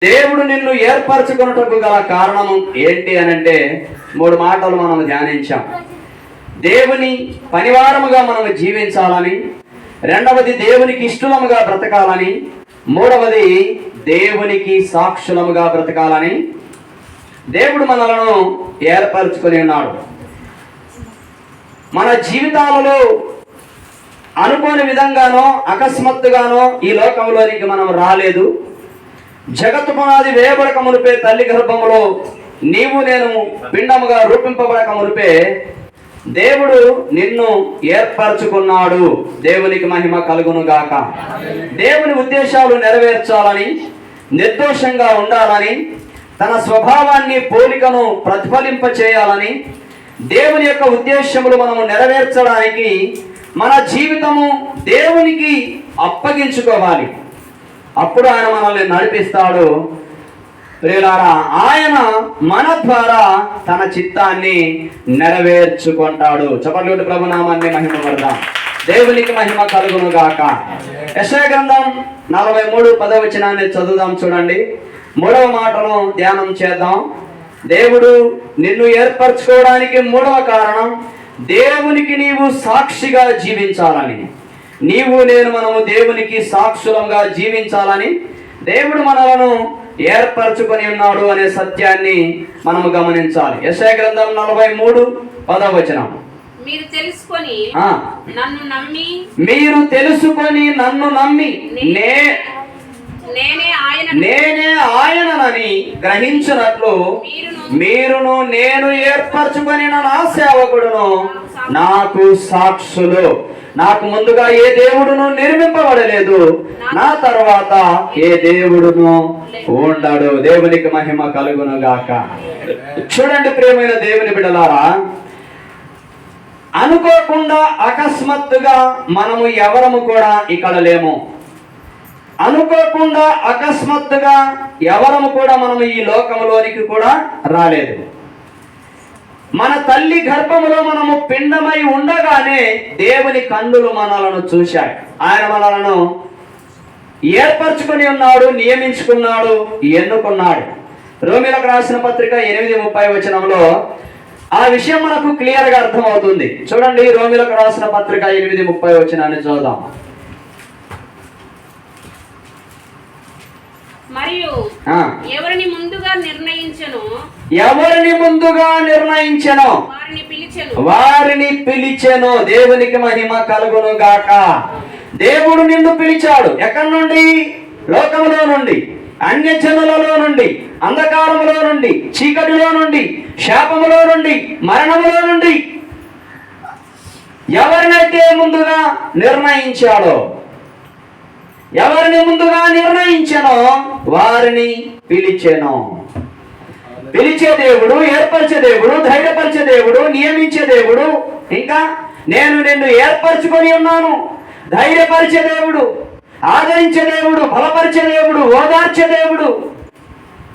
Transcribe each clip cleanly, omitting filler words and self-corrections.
దేవుడు నిన్ను ఏర్పరచుకున్నటకు గల కారణం ఏంటి అని అంటే 3 మాటలు మనం ధ్యానించాం. దేవుని పనివారముగా మనం జీవించాలని, రెండవది దేవునికి ఇష్టలముగా బ్రతకాలని, మూడవది దేవునికి సాక్షులముగా బ్రతకాలని దేవుడు మనలను ఏర్పరచుకొని ఉన్నాడు. మన జీవితాలలో అనుకోని విధంగానో అకస్మాత్తుగానో ఈ లోకంలోనికి మనం రాలేదు. జగత్తు పునాది వేయబడక మునిపే తల్లి గర్భములో నీవు నేను పిండముగా రూపింపబడక మునిపే దేవుడు నిన్ను ఏర్పరచుకున్నాడు. దేవునికి మహిమ కలుగును గాక. దేవుని ఉద్దేశాలు నెరవేర్చాలని, నిర్దోషంగా ఉండాలని, తన స్వభావాన్ని పోలికను ప్రతిఫలింప చేయాలని, దేవుని యొక్క ఉద్దేశములు మనము నెరవేర్చడానికి మన జీవితము దేవునికి అప్పగించుకోవాలి. అప్పుడు ఆయన మనల్ని నడిపిస్తాడు. ప్రియులారా, ఆయన మన ద్వారా తన చిత్తాన్ని నెరవేర్చుకుంటాడు. చప్పట్లు ప్రభునామాన్ని మహిమపడదాం. దేవునికి మహిమ కలుగును గాక. యెషయా గ్రంథం 43:10 చదువుదాం. చూడండి, 3వ మాటను ధ్యానం చేద్దాం. దేవుడు నిన్ను ఏర్పరచుకోవడానికి 3వ కారణం, దేవునికి నీవు సాక్షిగా జీవించాలని. నీవు నేను మనము దేవునికి సాక్షులంగా జీవించాలని దేవుడు మనలను ఏర్పరచుకొని ఉన్నాడు అనే సత్యాన్ని మనము గమనించాలి. యెషయా గ్రంథం 43:10 మీరు తెలుసుకొని నన్ను నమ్మి నేనే ఆయననని గ్రహించినట్లు మీరును నేను ఏర్పరచుకొని నా సేవకుడును నాకు సాక్షులు. నాకు ముందుగా ఏ దేవుడును నిర్మింపబడలేదు, నా తర్వాత ఏ దేవుడును ఉండడు. దేవునికి మహిమ కలుగును గాక. చూడండి ప్రియమైన దేవుని బిడ్డలారా, అనుకోకుండా అకస్మాత్తుగా మనము ఎవరము కూడా ఇక్కడ లేము. అనుకోకుండా అకస్మాత్తుగా ఎవరము కూడా మనము ఈ లోకంలోనికి కూడా రాలేదు. మన తల్లి గర్భములో మనము పిండమై ఉండగానే దేవుని కన్నులు మనలను చూశాయి. ఆయన మనలను ఏర్పరచుకొని ఉన్నాడు, నియమించుకున్నాడు, ఎన్నుకున్నాడు. రోమీయులకు రాసిన పత్రిక 8:30 ఆ విషయం మనకు క్లియర్గా అర్థమవుతుంది. చూడండి, రోమీయులకు రాసిన పత్రిక 8:30 చూద్దాం. మరియు ఎవరిని ముందుగా నిర్ణయించెనో వారిని పిలిచెను. దేవునికి మహిమ కలుగును గాక. దేవుడు నిన్ను పిలిచాడు. ఎక్కడి నుండి? లోకములో నుండి, అన్యజనులలో నుండి, అంధకారములో నుండి, చీకటిలో నుండి, శాపములో నుండి, మరణములో నుండి. ఎవరినైతే ముందుగా నిర్ణయించాడో, ఎవరిని ముందుగా నిర్ణయించెనో వారిని పిలిచెను. పిలిచే దేవుడు, ఏర్పరిచే దేవుడు, ధైర్యపరిచే దేవుడు, నియమించే దేవుడు, ఇంకా నేను నిన్ను ఏర్పరచుకొని ఉన్నాను, ధైర్యపరిచే దేవుడు, ఆదరించే దేవుడు, బలపరిచే దేవుడు, ఓదార్చే దేవుడు.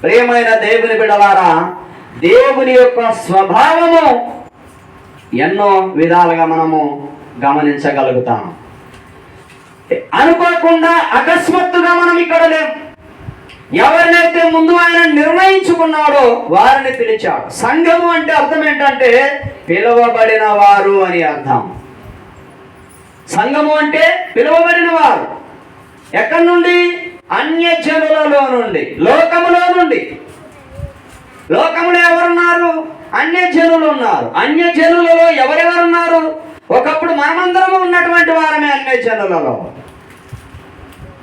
ప్రియమైన దేవుని బిడ్డలారా, దేవుని యొక్క స్వభావము ఎన్నో విధాలుగా మనము గమనించగలుగుతాం. అనుకోకుండా అకస్మాత్తుగా మనం ఇక్కడ లేం. ఎవరినైతే ముందు ఆయన నిర్ణయించుకున్నాడో వారిని పిలిచాడు. సంఘము అంటే అర్థం ఏంటంటే పిలువబడిన వారు అని అర్థం. సంఘము అంటే పిలువబడిన వారు. ఎక్కడి నుండి? అన్యజనులలో నుండి, లోకములో నుండి. లోకములో ఎవరున్నారు? అన్యజనులు ఉన్నారు. అన్యజనులలో ఎవరెవరున్నారు? ఒకప్పుడు మనమందరము ఉన్నటువంటి వారమే అన్యజనులలో.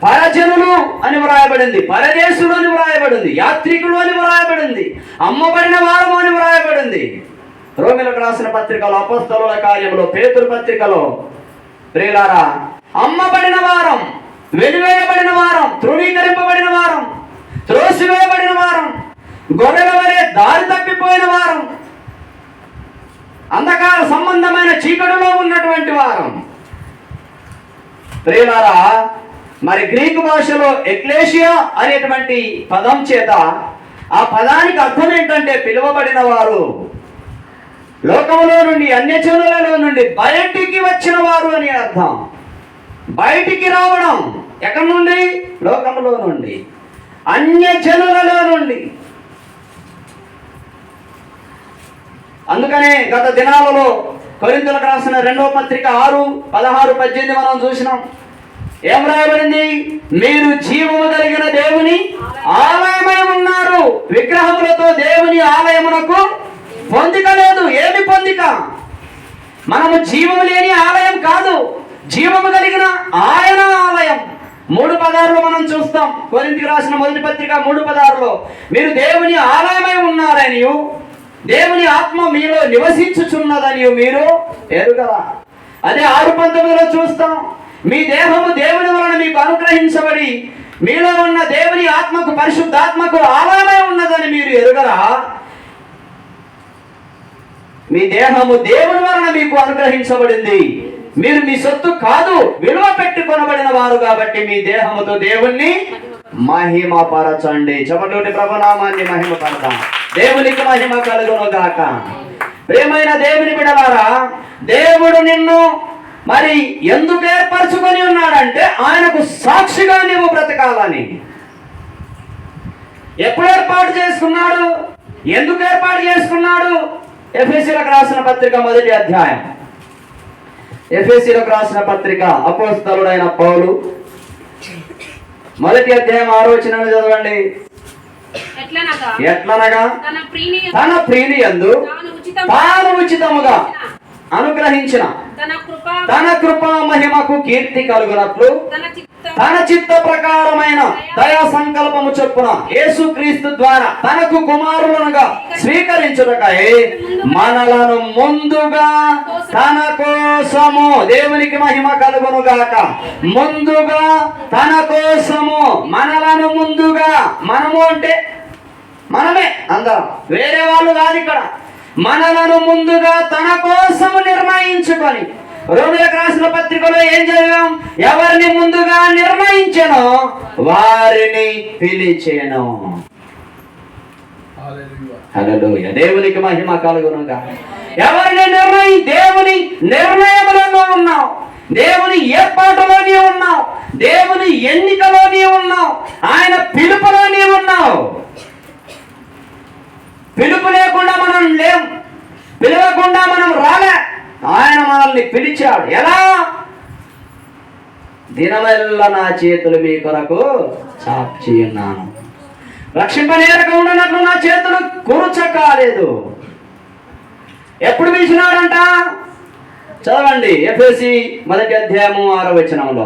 పరజనులు అని వ్రాయబడింది, పరదేశులు అని వ్రాయబడింది, యాత్రికులు అని వ్రాయబడింది, అమ్మబడిన వారము అని వ్రాయబడింది. రోమీయులకు రాసిన పత్రికలో, అపోస్తలుల కార్యములో, పేతురు పత్రికలో, ప్రియులారా, అమ్మబడిన వారం, వెలివేయబడిన వారం, తృణీకరింపబడిన వారం, త్రోసివేయబడిన వారం, గొర్రెల వలె దారి తప్పిపోయిన వారం, అంధకార సంబంధమైన చీకటిలో ఉన్నటువంటి వారం. ప్రియులారా, మరి గ్రీకు భాషలో ఎక్లేషియా అనేటువంటి పదం చేత ఆ పదానికి అర్థం ఏంటంటే పిలువబడిన వారు, లోకములో నుండి, అన్యజనులలో నుండి బయటికి వచ్చిన వారు అని అర్థం. బయటికి రావడం ఎక్కడి నుండి? లోకములో నుండి. అన్య జనులలో నుండి. అందుకనే గత దినాలలో కొరింథీయులకు రాసిన 2వ పత్రిక 6:16-18 మనం చూసినాం. ఏం రాయబడింది? మీరు జీవము కలిగిన దేవుని ఆలయమై ఉన్నారు, విగ్రహములతో దేవుని ఆలయమునకు పొందిక లేదు. ఏమి పొందిక? మనము జీవము లేని ఆలయం కాదు, జీవము కలిగిన ఆయన ఆలయం. 3:16 మనం చూస్తాం. కొరింథీయులకు రాసిన మొదటి పత్రిక 3:16 మీరు దేవుని ఆలయమై ఉన్నారనియు దేవుని ఆత్మ మీలో నివసించుచున్నదని మీరు ఎరుగరా. అదే 6:19 చూస్తాం. మీ దేహము దేవుని వలన మీకు అనుగ్రహించబడి మీలో ఉన్న దేవుని ఆత్మకు, పరిశుద్ధాత్మకు ఆలయమై ఉన్నదని మీరు ఎరుగరా. మీ దేహము దేవుని వలన మీకు అనుగ్రహించబడింది, మీరు మీ సొత్తు కాదు, విలువ పెట్టుకొనబడిన వారు కాబట్టి మీ దేహముతో దేవుణ్ణి మహిమపరచండి. చెప్పండి, ప్రభునామాన్ని మహిమపరదాం. దేవునికి మహిమ కలుగును గాక. ప్రియమైన దేవుని బిడ్డలారా, దేవుడు నిన్ను మరి ఎందుకు ఏర్పరచుకొని ఉన్నాడంటే ఆయనకు సాక్షిగా నీవు బ్రతకాలని. ఎప్పుడు ఏర్పాటు చేసుకున్నాడు? ఎందుకు ఏర్పాటు చేసుకున్నాడు? ఎఫెసీయులకు రాసిన పత్రిక 1వ అధ్యాయం. ఎఫెసీయులకు రాసిన పత్రిక అపోస్తలుడైన పౌలు 1వ అధ్యాయం 6వ వచనం చదవండి. ఎట్లనగా తన ప్రియుని యందు తాను ఉచితముగా అనుగ్రహించిన తన కృపా మహిమకు కీర్తి కలుగునట్లు తన చిత్త ప్రకారమైన దయా సంకల్పము చొప్పున యేసుక్రీస్తు ద్వారా తనకు కుమారులనుగా స్వీకరించుటకై మనలను ముందుగా తన కోసము, దేవునికి మహిమ కలుగును గాక, ముందుగా తన కోసము, మనలను ముందుగా, మనము అంటే మనమే, అందరం, వేరే వాళ్ళు కాదు ఇక్కడ. మనలను ముందుగా తన కోసము నిర్ణయించుకొని, రోమీయులకు రాసిన పత్రికలో ఏం చదివాం? ఎవరిని ముందుగా నిర్ణయించెనో వారిని పిలిచెను. హల్లెలూయా, దేవునికి మహిమ కలుగునుగా. ఎవరిని దేవుని నిర్ణయములలో ఉన్నావు, దేవుని ఏర్పాటులోనే ఉన్నావు, దేవుని ఎన్నికలోనే ఉన్నావు, ఆయన పిలుపులోనే ఉన్నావు. పిలుపు లేకుండా మనం లేం, పిలవకుండా మనం రాలే. ఆయన మనల్ని పిలిచాడు. ఎలా? దినమెల్లా నా చేతులు మీ కొరకు చాచి ఉన్నాను, రక్షింపనేరక ఉండనట్లు నా చేతులు కూర్చ కాలేదు. ఎప్పుడు పిలిచినాడంట? చదవండి, ఎఫెసీ 1వ అధ్యాయము 6వ వచనంలో,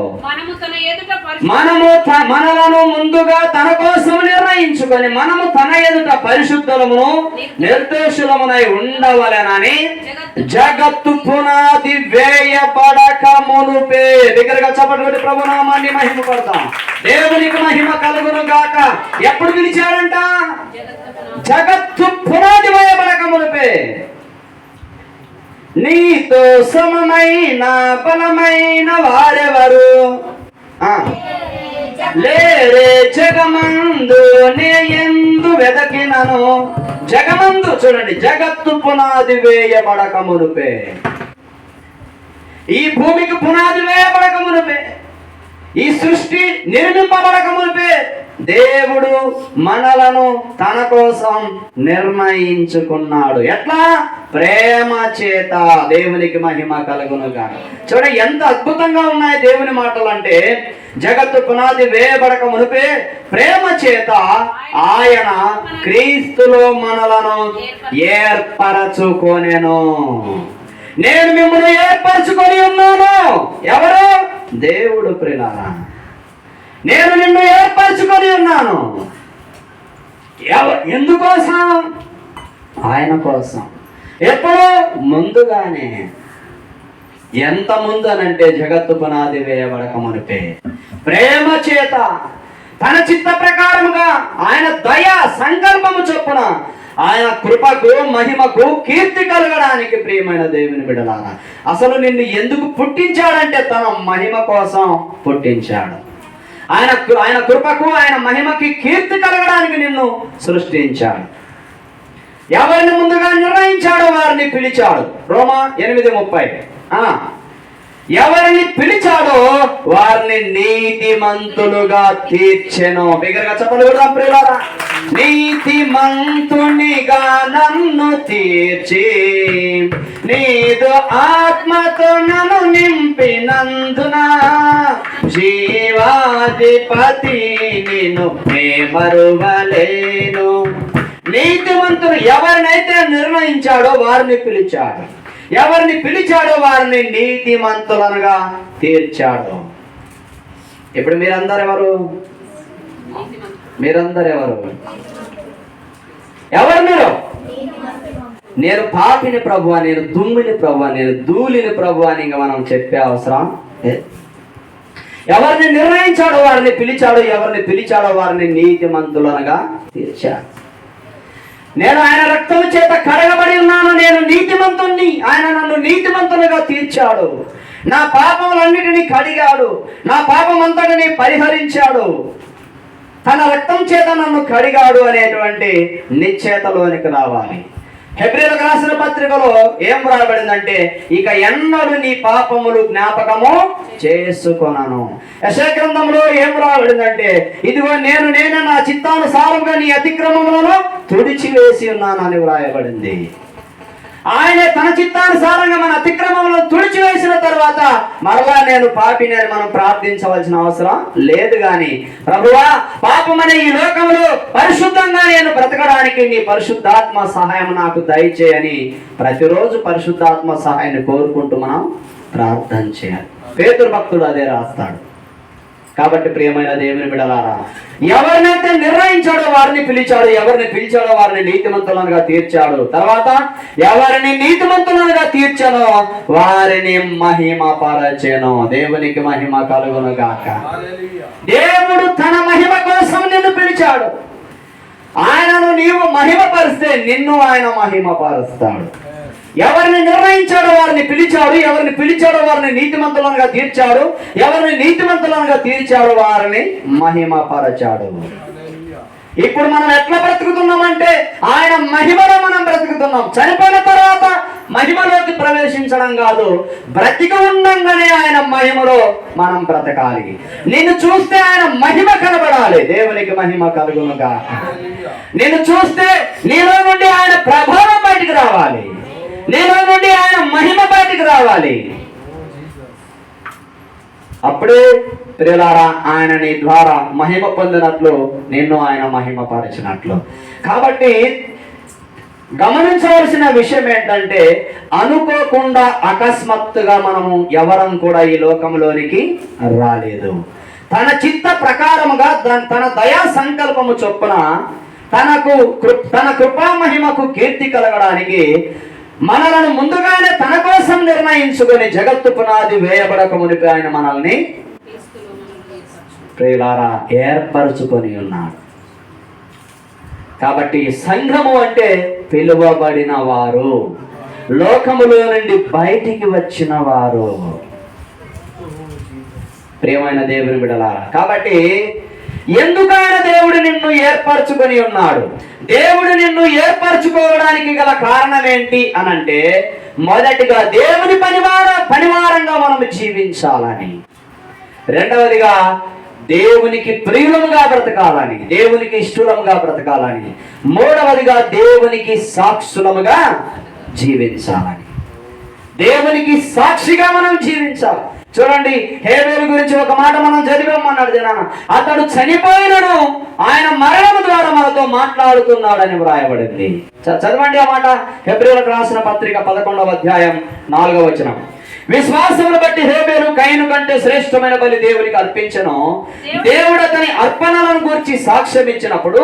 మనలను ముందుగా తన కోసం నిర్ణయించుకొని మనము తన ఎదుట పరిశుద్ధులమును నిర్దోషులమునై ఉండవలెనని జగత్తు పునాది వేయబడక మునుపే. దగ్గరగా చెప్పటువంటి ప్రభునామాన్ని మహిమపడతాం. దేవునికి మహిమ కలుగును గాక. ఎప్పుడు పిలిచాడంట? జగత్తు పునాది వేయబడక మునుపే. నీతో సమమైన బలమైన వారెవరు లేరే జగమందు, నే ఎందు వెదకినను. జగమందు, చూడండి, జగత్తు పునాది వేయబడక మునుపే, ఈ భూమికి పునాది వేయబడక మునుపే, ఈ సృష్టి నిర్మింపబడక మునుపే దేవుడు మనలను తన కోసం నిర్ణయించుకున్నాడు. ఎట్లా? ప్రేమ చేత. దేవునికి మహిమ కలుగునుగా. చూడండి ఎంత అద్భుతంగా ఉన్నాయి దేవుని మాటలు అంటే, జగత్తు పునాది వేయబడక మునిపే ప్రేమ చేత ఆయన క్రీస్తులో మనలను ఏర్పరచుకొనెను. నేను మిమ్మల్ని ఏర్పరచుకొని ఉన్నాను. ఎవరు? దేవుడు. ప్రియులారా, నేను నిన్ను ఏర్పరచుకొని ఉన్నాను. ఎందుకోసం? ఆయన కోసం. ఎప్పుడు? ముందుగానే. ఎంత ముందు అనంటే జగత్తు పునాది వేయబడక మునిపే ప్రేమ చేత తన చిత్త ప్రకారముగా ఆయన దయా సంకల్పము చొప్పున ఆయన కృపకు మహిమకు కీర్తి కలగడానికి. ప్రియమైన దేవుని బిడ్డలారా, అసలు నిన్ను ఎందుకు పుట్టించాడంటే తన మహిమ కోసం పుట్టించాడు. ఆయన కృపకు ఆయన మహిమకి కీర్తి కలగడానికి నిన్ను సృష్టించాడు. ఎవరిని ముందుగా నిర్ణయించాడో వారిని పిలిచాడు. రోమా 8:30. ఎవరిని పిలిచాడో వారిని నీతిమంతులుగా తీర్చెను. బిగ్గరగా చెప్పలు కూడా ప్రియులారా, నీతిమంతునిగా నన్ను తీర్చి నీదు ఆత్మతో నన్ను నింపినందున జీవాధిపతి నిన్ను మరువలేను. నీతిమంతులు ఎవరినైతే నిర్ణయించాడో వారిని పిలిచాడు, ఎవరిని పిలిచాడో వారిని నీతిమంతులనుగా తీర్చాడు. ఇప్పుడు మీరందరూ ఎవరు? ఎవరు మీరు? నేను పాపిని ప్రభువా, నేను దుమ్మిని ప్రభువా, నేను ధూళిని ప్రభువా అని ఇంకా మనం చెప్పే అవసరం. ఎవరిని నిర్ణయించాడో వారిని పిలిచాడు, ఎవరిని పిలిచాడో వారిని నీతిమంతులనుగా తీర్చాడు. నేను ఆయన రక్తము చేత కడగబడి ఉన్నాను, నేను నీతిమంతుణ్ణి, ఆయన నన్ను నీతిమంతునిగా తీర్చాడు. నా పాపములన్నిటినీ కడిగాడు, నా పాపం అంతటిని పరిహరించాడు, తన రక్తం చేత నన్ను కడిగాడు అనేటువంటి నిశ్చేతలోనికి రావాలి. హెబ్రీయులకు రాసిన పత్రికలో ఏం రాయబడిందంటే, ఇక ఎన్నడూ నీ పాపములు జ్ఞాపకము చేసుకొనను. యెషయా గ్రంథంలో ఏం రాయబడిందంటే, ఇదిగో నేను నా చిత్తానుసారంగా నీ అతిక్రమములను తుడిచివేసి ఉన్నాను అని వ్రాయబడింది. ఆయన తన చిత్తానుసారంగా మన అతిక్రమములను తుడిచివేసిన తర్వాత మరలా నేను పాపిని అని మనం ప్రార్థించవలసిన అవసరం లేదు. గాని ప్రభువా, పాపమనే ఈ లోకంలో పరిశుద్ధంగా నేను బ్రతకడానికి నీ పరిశుద్ధాత్మ సహాయం నాకు దయచేయని ప్రతిరోజు పరిశుద్ధాత్మ సహాయాన్ని కోరుకుంటూ మనం ప్రార్థన చేయాలి. పేతురు భక్తుడు అదే రాస్తాడు. కాబట్టి ప్రియమైన దేవుని బిడ్డలారా, ఎవరినైతే నిర్ణయించాడో వారిని పిలిచాడు, ఎవరిని పిలిచాడో వారిని నీతిమంతులనుగా తీర్చాడు. తర్వాత ఎవరిని నీతిమంతులనుగా తీర్చానో వారిని మహిమ పరచెను. దేవునికి మహిమ కలుగును గాక. దేవుడు తన మహిమ కోసం నిన్ను పిలిచాడు. ఆయనను నీవు మహిమ పరిస్తే నిన్ను ఆయన మహిమ పరుస్తాడు. ఎవరిని నిర్ణయించాడో వారిని పిలిచాడు, ఎవరిని పిలిచాడో వారిని నీతిమంతులనుగా తీర్చాడు, ఎవరిని నీతిమంతులనుగా తీర్చాడో వారిని మహిమ పరచాడు. ఇప్పుడు మనం ఎట్లా బ్రతుకుతున్నామంటే ఆయన మహిమలో మనం బ్రతుకుతున్నాం. చనిపోయిన తర్వాత మహిమలోకి ప్రవేశించడం కాదు, బ్రతికి ఉండంగానే ఆయన మహిమలో మనం బ్రతకాలి. నిన్ను చూస్తే ఆయన మహిమ కనబడాలి. దేవునికి మహిమ కలుగునుగా. నిన్ను చూస్తే నీలో నుండి ఆయన ప్రభావం బయటికి రావాలి, నీలో నుండి ఆయన మహిమ బయటికి రావాలి. అప్పుడే ప్రియులారా ఆయన నీ ద్వారా మహిమ పొందినట్లు నిన్ను ఆయన మహిమ పరిచినట్లు. కాబట్టి గమనించవలసిన విషయం ఏంటంటే, అనుకోకుండా అకస్మాత్తుగా మనము ఎవరం కూడా ఈ లోకంలోనికి రాలేదు. తన చిత్త ప్రకారముగా తన దయా సంకల్పము చొప్పున తన కృపా మహిమకు కీర్తి కలగడానికి మనలను ముందుగానే తన కోసం నిర్ణయించుకొని జగత్తు పునాది వేయబడక మునిపి ఆయన మనల్ని ప్రియులారా ఏర్పరచుకొని ఉన్నాడు. కాబట్టి సంఘము అంటే పిలువబడిన వారు, లోకములో నుండి బయటికి వచ్చిన వారు. ప్రియమైన దేవుని బిడ్డలారా, కాబట్టి ఎందుకైనా దేవుడు నిన్ను ఏర్పరచుకొని ఉన్నాడు. దేవుడు నిన్ను ఏర్పరచుకోవడానికి గల కారణం ఏంటి అనంటే, మొదటిగా దేవుని పనివారంగా మనం జీవించాలని, రెండవదిగా దేవునికి ప్రియులముగా బ్రతకాలని, దేవునికి ఇష్టలముగా బ్రతకాలని, మూడవదిగా దేవునికి సాక్షులముగా జీవించాలని. దేవునికి సాక్షిగా మనం జీవించాలి. చూడండి, హేబేలు గురించి ఒక మాట మనం చదివామన్నాడు జనాన. అతడు చనిపోయినను ఆయన మరణము ద్వారా మనతో మాట్లాడుతున్నాడని వ్రాయబడింది. చదవండి ఆ మాట. హెబ్రీయులకు రాసిన పత్రిక 11వ అధ్యాయం 4వ వచనం. విశ్వాసమును బట్టి హేబేలు కయీను కంటే శ్రేష్టమైన బలి దేవునికి అర్పించెను. దేవుడు అతని అర్పణలను గురించి సాక్ష్యం ఇచ్చినప్పుడు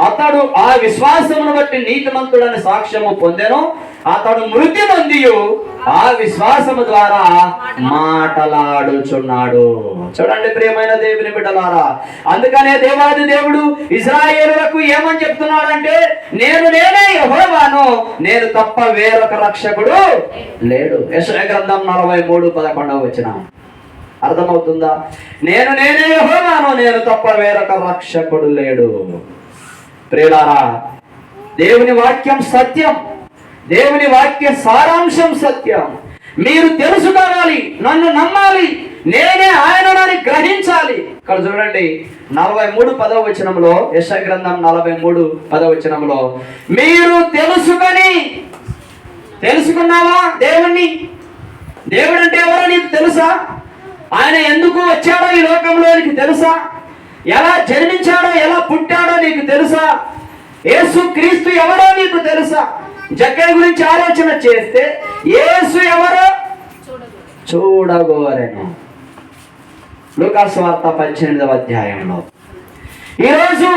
అతడు ఆ విశ్వాసమును బట్టి నీతిమంతుడని సాక్ష్యము పొందెను. అతడు మృతి నొందియు ఆ విశ్వాసము ద్వారా మాటలాడుచున్నాడు. చూడండి ప్రియమైన దేవుని బిడ్డలారా, అందుకనే దేవాది దేవుడు ఇశ్రాయేలులకు ఏమని చెప్తున్నాడంటే, నేనే యెహోవాను, నేను తప్ప వేరొక రక్షకుడు లేడు. యెషయా గ్రంథం 43:11 వచనం. అర్థమవుతుందా? నేనే యెహోవాను, నేను తప్ప వేరొక రక్షకుడు లేడు. ప్రియులారా, దేవుని వాక్యం సత్యం, దేవుని వాక్య సారాంశం సత్యం. మీరు తెలుసుకోవాలి, నన్ను నమ్మాలి, నేనే ఆయనని గ్రహించాలి. ఇక్కడ చూడండి 43:10 యెషయా గ్రంథం 43:10 మీరు తెలుసుకున్నావా దేవుణ్ణి? దేవుడు అంటే ఎవరో నీకు తెలుసా? ఆయన ఎందుకు వచ్చాడో ఈ లోకంలోనికి తెలుసా? ఎలా జన్మించాడో, ఎలా పుట్టాడో నీకు తెలుసా? యేసు క్రీస్తు ఎవరో నీకు తెలుసా? జక్కయ్య గురించి ఆలోచన చేస్తే యేసు ఎవరో చూడగోరెను. లూకాసు వార్త 18వ అధ్యాయంలో. ఈరోజు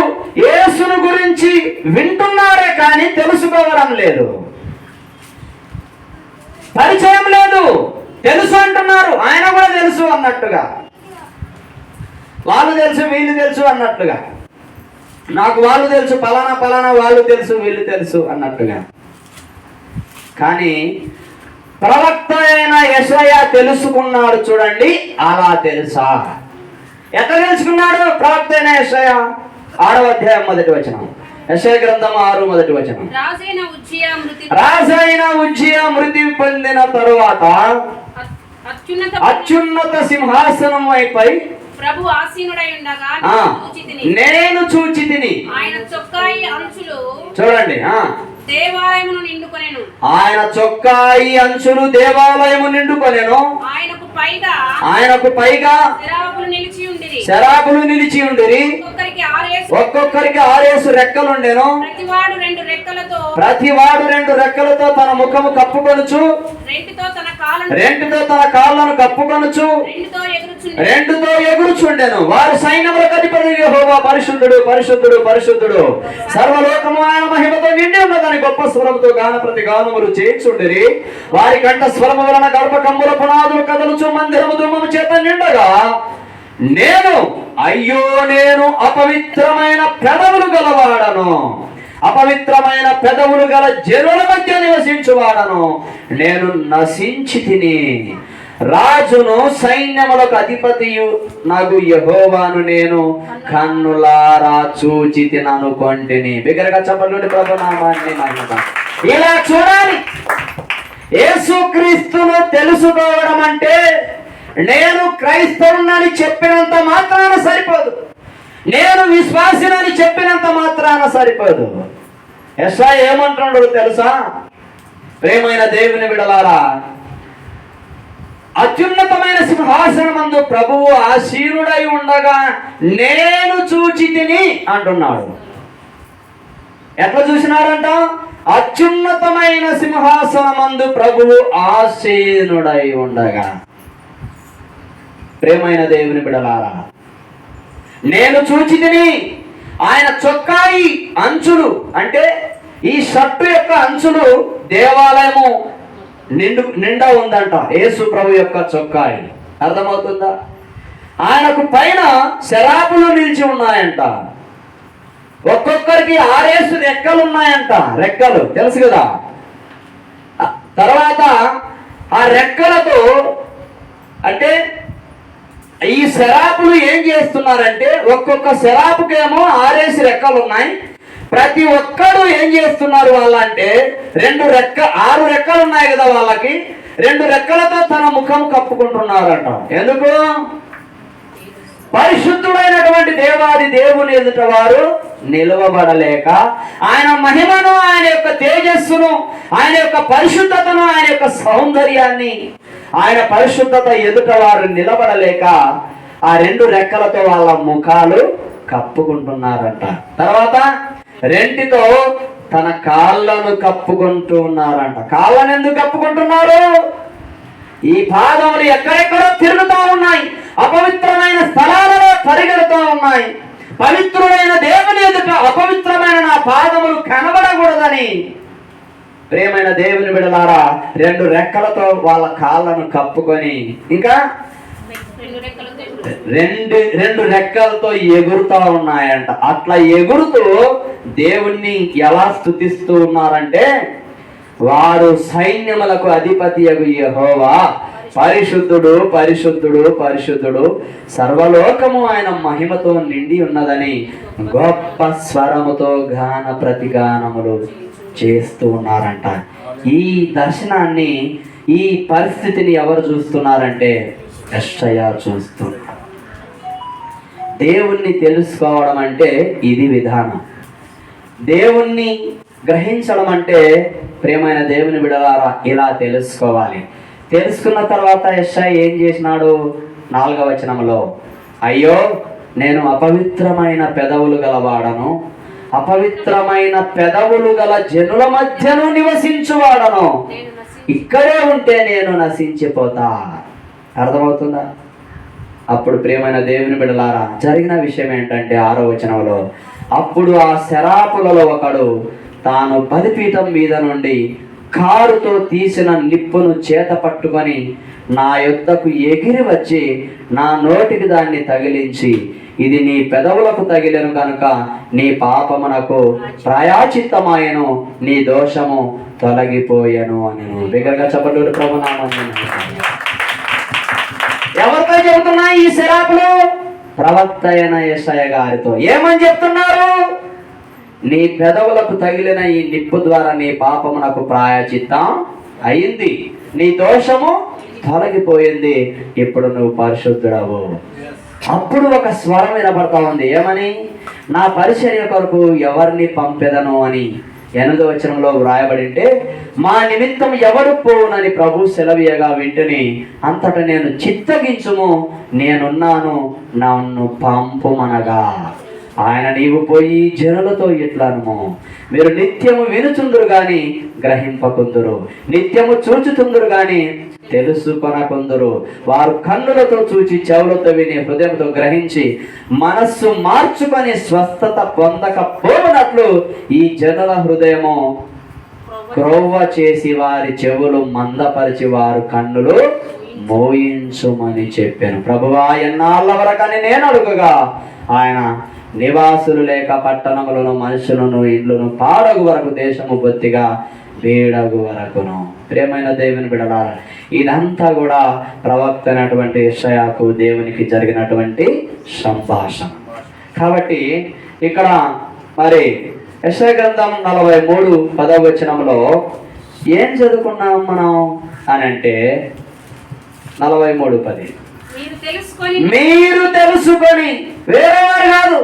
యేసును గురించి వింటున్నారే కానీ తెలుసుకోవడం లేదు, పరిచయం లేదు. తెలుసు అంటున్నారు, ఆయన కూడా తెలుసు అన్నట్టుగా, వాళ్ళు తెలుసు వీళ్ళు తెలుసు అన్నట్టుగా, నాకు వాళ్ళు తెలుసు, పలానా పలానా వాళ్ళు తెలుసు వీళ్ళు తెలుసు అన్నట్టుగా. కానీ ప్రవక్త అయిన యెషయా తెలుసుకున్నాడు చూడండి, అలా తెలుసా? ఎట్లా తెలుసుకున్నాడు ప్రవక్త అయిన యెషయా? 6వ అధ్యాయం 1వ వచనం, యెషయా గ్రంథం 6:1. రాజైన ఉజ్జియా మృతి పొందిన తరువాత అత్యున్నత సింహాసనం వైపై ప్రభు ఆసీనుడై ఉండగా నేను చూచి తిని. ఆయన చొక్కాయి అంచులు చూడండి, దేవాలయమును నిండుకొనెను. ఆయన చొక్కాయి అంచులు దేవాలయము నిండుకొనెను. ఆయనకు పైగా శరాపులు నిలిచి ఉండిరి. ఒక్కొక్కరికి 6 రెక్కలుండెను. ప్రతివాడు 2 రెక్కలతో తన ముఖము కప్పుకొనుచు, రెంటితో తన కాళ్ళను కప్పుకొనుచు, రెండుతో ఎగురుచుండెను. వారు సైన్యములకు అధిపతి యెహోవా పరిశుద్ధుడు పరిశుద్ధుడు పరిశుద్ధుడు, సర్వలోకము ఆయన మహిమతో నిండి ఉన్నదని గొప్ప స్వరముతో గాన ప్రతి గానములు చేయించుండిరి. వారి కంట స్వరము వలన గర్భకంబుల పునాదులు కదలుచు మందిరము దుమ్మము చేత నిండగా నేను అపవిత్రమైన పెదవులు గలవాడను, అపవిత్రమైన పెదవులు గల జనుల మధ్య నివసించువాడను, నేను నశించి తిని. రాజును సైన్యములకు అధిపతియు నాకు యెహోవాను నేను కన్నులారా చూచి తిననుకొంటిని. బిగ్గరగా చెప్పండి ప్రభు నామాన్ని మహిమ. ఇలా చూడాలి. యేసుక్రీస్తును తెలుసుకోవడం అంటే నేను క్రైస్తవునని చెప్పినంత మాత్రాన సరిపోదు, నేను విశ్వాసినని చెప్పినంత మాత్రాన సరిపోదు. యెషయా ఏమంటున్నాడు తెలుసా? ప్రేమైన దేవుని బిడ్డలారా, అత్యున్నతమైన సింహాసనమందు ప్రభువు ఆసీనుడై ఉండగా నేను చూచి తిని అంటున్నాడు. ఎట్లా చూసినాడంట? అత్యున్నతమైన సింహాసనమందు ప్రభువు ఆసీనుడై ఉండగా. ప్రేమైన దేవుని బిడ్డలారా, నేను చూచి తిని. ఆయన చొక్కాయి అంచులు అంటే ఈ షర్టు యొక్క అంచులు దేవాలయము నిండా ఉందంట. యేసు ప్రభు యొక్క చొక్కాయి, అర్థమవుతుందా? ఆయనకు పైన శరాపులు నిలిచి ఉన్నాయంట. ఒక్కొక్కరికి 6 రెక్కలు ఉన్నాయంట. రెక్కలు తెలుసు కదా. తర్వాత ఆ రెక్కలతో అంటే ఈ శరాపులు ఏం చేస్తున్నారంటే, ఒక్కొక్క శరాపుకేమో 6 రెక్కలు ఉన్నాయి. ప్రతి ఒక్కడు ఏం చేస్తున్నారు వాళ్ళంటే 6 రెక్కలు ఉన్నాయి కదా వాళ్ళకి, 2 రెక్కలతో తన ముఖం కప్పుకుంటున్నారంట. ఎందుకు? పరిశుద్ధుడైనటువంటి దేవాది దేవుని ఎదుట వారు నిలవబడలేక ఆయన మహిమను, ఆయన యొక్క తేజస్సును, ఆయన యొక్క పరిశుద్ధతను, ఆయన యొక్క సౌందర్యాన్ని, ఆయన పరిశుద్ధత ఎదుట వారు నిలబడలేక ఆ 2 రెక్కలతో వాళ్ళ ముఖాలు కప్పుకుంటున్నారంట. తర్వాత రెంటితో తన కాళ్ళను కప్పుకుంటూ ఉన్నారంట. కాళ్ళను ఎందుకు కప్పుకుంటున్నారు? ఈ పాదములు ఎక్కడెక్కడో తిరుగుతూ ఉన్నాయి, అపవిత్రమైన స్థలాలలో పరిగెడుతూ ఉన్నాయి. పవిత్రుడైన దేవుని ఎదుట అపవిత్రమైన నా పాదములు కనబడకూడదని ప్రేమైన దేవుని బిడ్డలారా 2 రెక్కలతో వాళ్ళ కాళ్ళను కప్పుకొని ఇంకా 2 రెక్కలతో ఎగురుతా ఉన్నాయంట. అట్లా ఎగురుతూ దేవుణ్ణి ఎలా స్తుతిస్తూ ఉన్నారంటే, వారు సైన్యములకు అధిపతియగు యెహోవా పరిశుద్ధుడు పరిశుద్ధుడు పరిశుద్ధుడు, సర్వలోకము ఆయన మహిమతో నిండి ఉన్నదని గొప్ప స్వరముతో గాన ప్రతిగానములు చేస్తూ ఉన్నారంట. ఈ దర్శనాన్ని ఈ పరిస్థితిని ఎవరు చూస్తున్నారంటే యెషయా చూస్తున్నారు. దేవుణ్ణి తెలుసుకోవడం అంటే ఇది విధానం. దేవుణ్ణి గ్రహించడం అంటే ప్రియమైన దేవుని బిడ్డలారా ఇలా తెలుసుకోవాలి. తెలుసుకున్న తర్వాత యెషయా ఏం చేసినాడు? 4వ వచనంలో, అయ్యో నేను అపవిత్రమైన పెదవులు గలవాడను, అపవిత్రమైన పెదవులు గల జనుల మధ్యను నివసించువాడను, ఇక్కడే ఉంటే నేను నశించిపోతా. అర్థమవుతుందా? అప్పుడు ప్రియమైన దేవుని బిడ్డలారా జరిగిన విషయం ఏంటంటే 6వ వచనంలో, అప్పుడు ఆ శరాపులలో ఒకడు తాను బలిపీఠం మీద నుండి కారుతో తీసిన నిప్పును చేత పట్టుకొని నా యొద్దకు ఎగిరి వచ్చి నా నోటికి దాన్ని తగిలించి, ఇది నీ పెదవులకు తగిలెను కనుక నీ పాపమునకు ప్రాయశ్చిత్తమాయెను, నీ దోషము తొలగిపోయెను అని. బిగ్గరగా చెప్పండి ప్రభునామమున. ఎవరితో చెబుతున్నా ఈ శరాపులు? ప్రవక్త అయిన యెషయా గారితో. ఏమని చెప్తున్నారు? నీ పెదవులకు తగిలిన ఈ నిప్పు ద్వారా నీ పాపమునకు ప్రాయశ్చిత్తం అయింది, నీ దోషము తొలగిపోయింది, ఇప్పుడు నువ్వు పరిశుద్ధుడవు. అప్పుడు ఒక స్వరం వినపడతా ఉంది. ఏమని? నా పరిచర్య కొరకు ఎవరిని పంపెదను అని 8వ వచనంలో వ్రాయబడింటే, మా నిమిత్తం ఎవరు పోవునని ప్రభు సెలవీయగా వింటుని అంతట నేను చిత్తగించుము, నేనున్నాను, నన్ను పంపుమనగా ఆయన నీవు పోయి జనులతో ఇట్లను, మీరు నిత్యము వినుచుందురు గాని గ్రహింపకుందురు, నిత్యము చూచుతుందురు గాని తెలుసుకొనకుందురు. వారు కన్నులతో చూచి చెవులతో విని హృదయంతో గ్రహించి మనస్సు మార్చుకొని స్వస్థత పొందకపోనట్లు ఈ జనుల హృదయము క్రొవ్వ చేసి వారి చెవులు మందపరిచి వారు కన్నులు మోయించుమని చెప్పాను. ప్రభువా ఎన్నాళ్ళ వరకని నేను అడుగగా ఆయన, నివాసులు లేక పట్టణములను మనుషులను ఇళ్లను పాడగు వరకు దేశము బొత్తిగా వీడగు వరకును. ప్రియమైన దేవుని బిడ్డలారా ఇదంతా కూడా ప్రవక్త అయినటువంటి యెషయాకు దేవునికి జరిగినటువంటి సంభాషణ. కాబట్టి ఇక్కడ మరి యెషయా గ్రంథం 43:10వ వచనంలో ఏం చదువుకున్నాం మనం అని అంటే 43:10, మీరు తెలుసుకొని, వేరేవారు కాదు.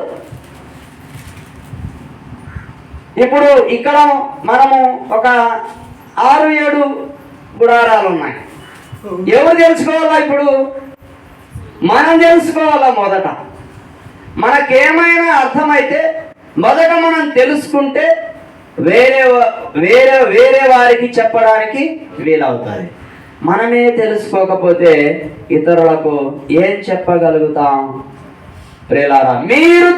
ఇప్పుడు ఇక్కడ మనము ఒక 6-7 గుడారాలు ఉన్నాయి. ఎవరు తెలుసుకోవాలా? ఇప్పుడు మనం తెలుసుకోవాలా. మొదట మనకేమైనా అర్థమైతే మొదట మనం తెలుసుకుంటే వేరే వేరే వేరే వారికి చెప్పడానికి వీలవుతుంది. మనమే తెలుసుకోకపోతే ఇతరులకు ఏం చెప్పగలుగుతాం? ప్రియులారా మీరు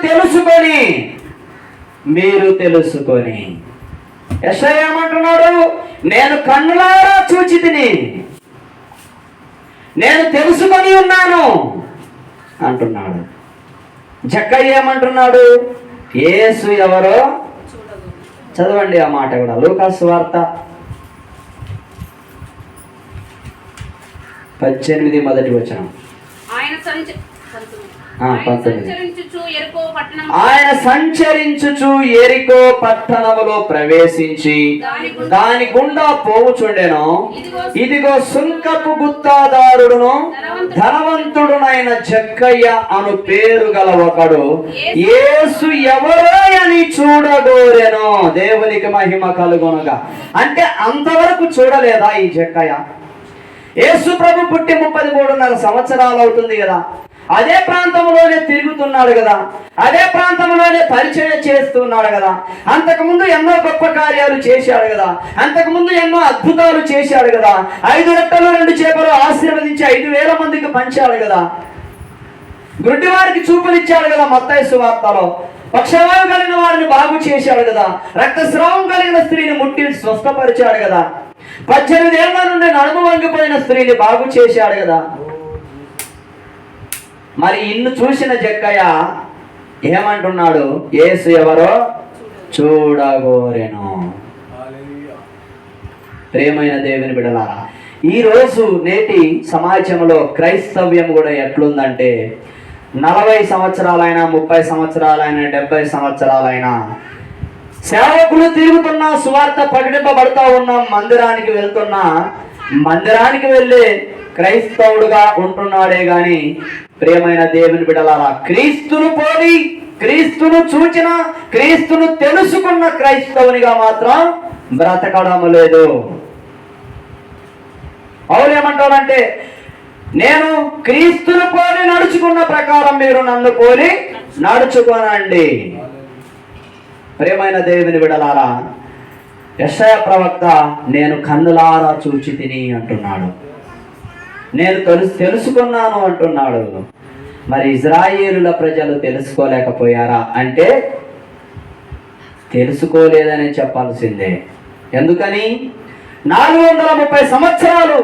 తెలుసుకొని యెషయా ఏమంటున్నాడు? నేను కన్నులారా చూచి తిని, నేను తెలుసుకొని ఉన్నాను అంటున్నాడు. జక్కయ్య ఏమంటున్నాడు? యేసు ఎవరో చదవండి ఆ మాట కూడా. లూకా సువార్త 18 మొదటి వచనం. ఆయన సంచరించుచు ఎరికో పట్టణములో ప్రవేశించి దాని గుండా పోవుచుండెను. ఇదిగో సుంకపు గుత్తాదారుడును ధనవంతుడునైన జక్కయ్య అను పేరు గల ఒకడు యేసు ఎవరో అని చూడగోరెను. దేవునికి మహిమ కలుగునుగా. అంటే అంతవరకు చూడలేదా ఈ జక్కయ్య? యేసు ప్రభు పుట్టి 33.5 సంవత్సరాలు అవుతుంది కదా. అదే ప్రాంతంలోనే తిరుగుతున్నాడు కదా, అదే ప్రాంతంలోనే పరిచయం చేస్తున్నాడు కదా. అంతకుముందు ఎన్నో గొప్ప కార్యాలు చేశాడు కదా, అంతకుముందు ఎన్నో అద్భుతాలు చేశాడు కదా. 5 రొట్టెలు 2 చేపలు ఆశీర్వదించి 5,000 మందికి పంచాడు కదా. గుడ్డి వారికి చూపునిచ్చాడు కదా మత్తయి సువార్తలో. పక్షవాయు కలిగిన వారిని బాగు చేశాడు కదా. రక్తస్రావం కలిగిన స్త్రీని ముట్టి స్వస్థపరిచాడు కదా. 18 ఏళ్ల నుండి నడుము వంగిపోయిన స్త్రీని బాగు చేశాడు కదా. మరి ఇన్ను చూసిన జక్కయ్య ఏమంటున్నాడు? యేసు ఎవరో చూడగోరెను. ప్రియమైన దేవుని బిడ్డలారా, ఈరోజు నేటి సమాజంలో క్రైస్తవ్యం కూడా ఎట్లుందంటే 40 సంవత్సరాలైనా 30 సంవత్సరాలైనా 70 సంవత్సరాలైనా సేవకులు తిరుగుతున్నా, సువార్త ప్రకటింపబడతా ఉన్నాం, మందిరానికి వెళ్తున్నా మందిరానికి వెళ్ళే క్రైస్తవుడుగా ఉంటున్నాడే గాని ప్రియమైన దేవుని బిడ్డలారా, క్రీస్తును పోలి క్రీస్తును చూచిన క్రీస్తును తెలుసుకున్న క్రైస్తవునిగా మాత్రం బ్రతకడం లేదు. అవునేమంటాడంటే, నేను క్రీస్తును పోలి నడుచుకున్న ప్రకారం మీరు నన్ను పోలి నడుచుకోనండి. ప్రియమైన దేవుని బిడ్డలారా, యెషయా ప్రవక్త నేను కన్నులారా చూచి తిని అంటున్నాడు, నేను తెలుసుకున్నాను అంటున్నాడు. మరి ఇజ్రాయేలుల ప్రజలు తెలుసుకోలేకపోయారా అంటే తెలుసుకోలేదని చెప్పాల్సిందే. ఎందుకని 430 సంవత్సరాలు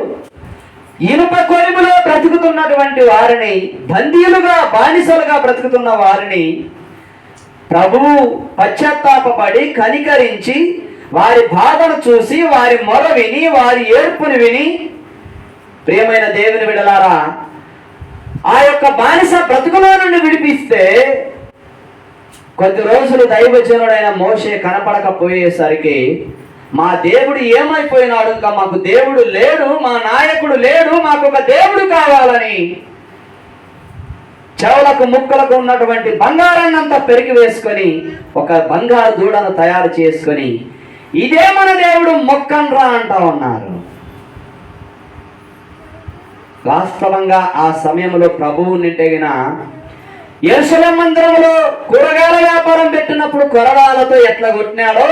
ఇనుప కొలిమిలో బ్రతుకుతున్నటువంటి వారిని, బందీలుగా బానిసలుగా బ్రతుకుతున్న వారిని ప్రభువు పశ్చాత్తాపపడి కనికరించి వారి బాధను చూసి వారి మొర విని వారి ఏడ్పుని విని, ప్రియమైన దేవుని బిడ్డలారా, ఆ యొక్క బానిస బ్రతుకులో నుండి విడిపిస్తే కొద్ది రోజులు దైవజనుడైన మోషే కనపడకపోయేసరికి మా దేవుడు ఏమైపోయినాడు, ఇంకా మాకు దేవుడు లేడు, మా నాయకుడు లేడు, మాకు ఒక దేవుడు కావాలని చెవులకు ముక్కలకు ఉన్నటువంటి బంగారాన్ని అంతా పెరిగి వేసుకొని ఒక బంగారు దూడను తయారు చేసుకొని ఇదే మన దేవుడు మొక్కండ్రా అంటా ఉన్నారు. వాస్తవంగా ఆ సమయంలో ప్రభువు నింటగిన యెరూషలేము మందిరంలో కూరగాయల వ్యాపారం పెట్టినప్పుడు కొరడాలతో ఎట్లా కొట్టినాడో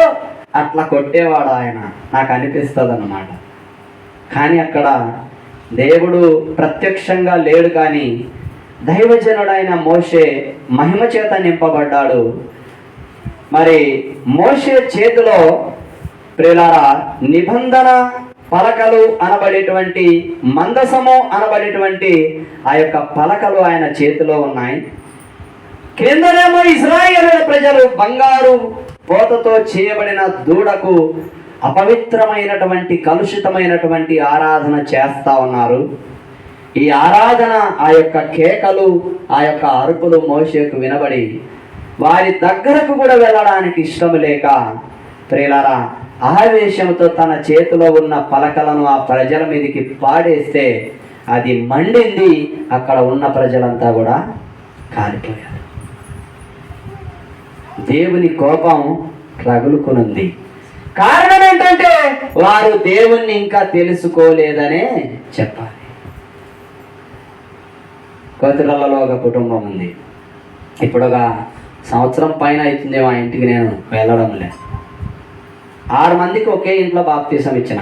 అట్లా కొట్టేవాడు ఆయన, నాకు అనిపిస్తుంది అన్నమాట. కానీ అక్కడ దేవుడు ప్రత్యక్షంగా లేడు, కానీ దైవజనుడైన మోషే మహిమ చేత నింపబడ్డాడు. మరి మోషే చేతిలో ప్రియులారా నిబంధన పలకలు అనబడేటువంటి, మందసము అనబడేటువంటి ఆ యొక్క పలకలు ఆయన చేతిలో ఉన్నాయి. క్రిందనేమో ఇశ్రాయేలు ప్రజలు బంగారు పోతతో చేయబడిన దూడకు అపవిత్రమైనటువంటి కలుషితమైనటువంటి ఆరాధన చేస్తా ఉన్నారు. ఈ ఆరాధన, ఆ యొక్క కేకలు, ఆ యొక్క అరుపులు మోషేకు వినబడి వారి దగ్గరకు కూడా వెళ్ళడానికి ఇష్టం లేక ప్రియులారా ఆవేశంతో తన చేతిలో ఉన్న పలకలను ఆ ప్రజల మీదకి పాడేస్తే అది మండింది. అక్కడ ఉన్న ప్రజలంతా కూడా కాలిపోయారు. దేవుని కోపం రగులుకునుంది. కారణం ఏంటంటే వారు దేవుణ్ణి ఇంకా తెలుసుకోలేదనే చెప్పాలి. కోతిరలలో ఒక కుటుంబం ఉంది. ఇప్పుడు ఒక సంవత్సరం పైన అవుతుందేమో ఆ ఇంటికి నేను వెళ్ళడం లేదు. 6 మందికి ఒకే ఇంట్లో బాప్తీసం ఇచ్చిన.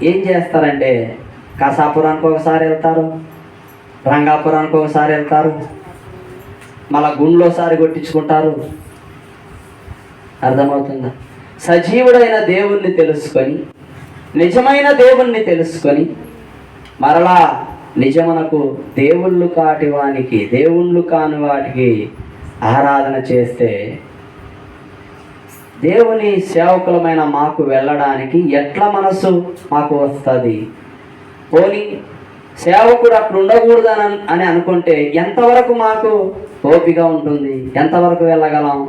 ఏం చేస్తారంటే కసాపురానికి ఒకసారి వెళ్తారు, రంగాపురానికి ఒకసారి వెళ్తారు, మళ్ళా గుండ్లోసారి కొట్టించుకుంటారు. అర్థమవుతుందా? సజీవుడైన దేవుణ్ణి తెలుసుకొని, నిజమైన దేవుణ్ణి తెలుసుకొని మరలా నిజమునకు దేవుళ్ళు కాని వాటికి ఆరాధన చేస్తే దేవుని సేవకులమైన మాకు వెళ్ళడానికి ఎట్లా మనసు మాకు వస్తుంది? పోనీ సేవకుడు అక్కడ ఉండకూడదని అనుకుంటే ఎంతవరకు మాకు ఓపిక ఉంటుంది? ఎంతవరకు వెళ్ళగలం?